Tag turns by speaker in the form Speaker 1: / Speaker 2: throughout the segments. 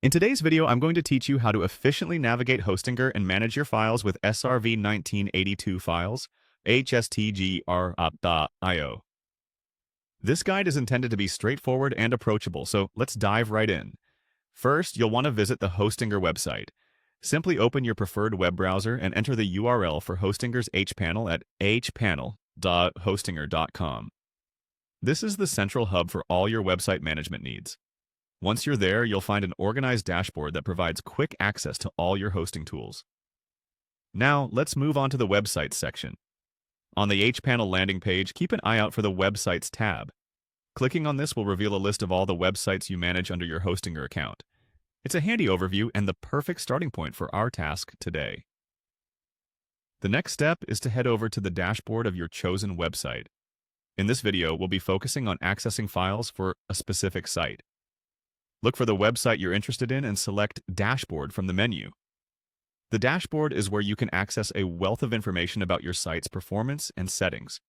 Speaker 1: In today's video, I'm going to teach you how to efficiently navigate Hostinger and manage your files with SRV 1982 files, hstgr.io. This guide is intended to be straightforward and approachable, so let's dive right in. First, you'll want to visit the Hostinger website. Simply open your preferred web browser and enter the URL for Hostinger's hpanel at hpanel.hostinger.com. This is the central hub for all your website management needs. Once you're there, you'll find an organized dashboard that provides quick access to all your hosting tools. Now, let's move on to the Websites section. On the hPanel landing page, keep an eye out for the Websites tab. Clicking on this will reveal a list of all the websites you manage under your Hostinger account. It's a handy overview and the perfect starting point for our task today. The next step is to head over to the dashboard of your chosen website. In this video, we'll be focusing on accessing files for a specific site. Look for the website you're interested in and select Dashboard from the menu. The dashboard is where you can access a wealth of information about your site's performance and settings.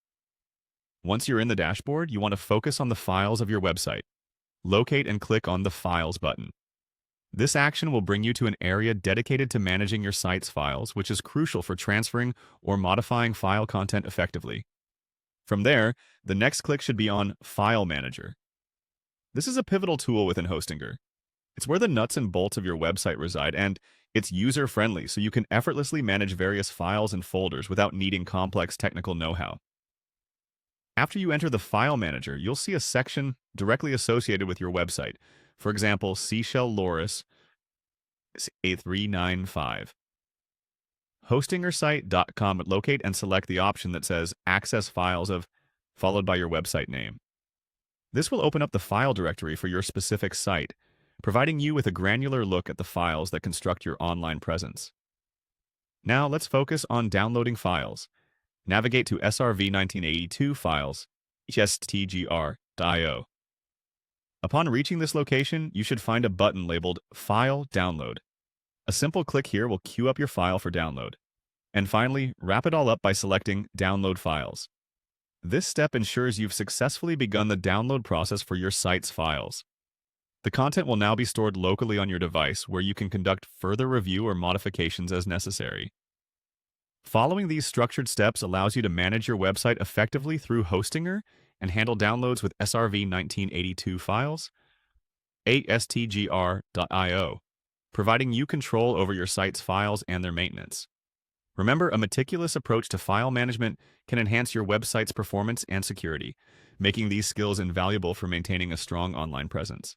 Speaker 1: Once you're in the dashboard, you want to focus on the files of your website. Locate and click on the Files button. This action will bring you to an area dedicated to managing your site's files, which is crucial for transferring or modifying file content effectively. From there, the next click should be on File Manager. This is a pivotal tool within Hostinger. It's where the nuts and bolts of your website reside, and it's user-friendly, so you can effortlessly manage various files and folders without needing complex technical know-how. After you enter the File Manager, you'll see a section directly associated with your website. For example, Seashell Loris A395. Hostingersite.com. Locate and select the option that says Access Files of, followed by your website name. This will open up the file directory for your specific site, providing you with a granular look at the files that construct your online presence. Now let's focus on downloading files. Navigate to SRV 1982 files, hstgr.io. Upon reaching this location, you should find a button labeled File Download. A simple click here will queue up your file for download. And finally, wrap it all up by selecting Download Files. This step ensures you've successfully begun the download process for your site's files. The content will now be stored locally on your device, where you can conduct further review or modifications as necessary. Following these structured steps allows you to manage your website effectively through Hostinger and handle downloads with SRV 1982 files, hstgr.io, providing you control over your site's files and their maintenance. Remember, a meticulous approach to file management can enhance your website's performance and security, making these skills invaluable for maintaining a strong online presence.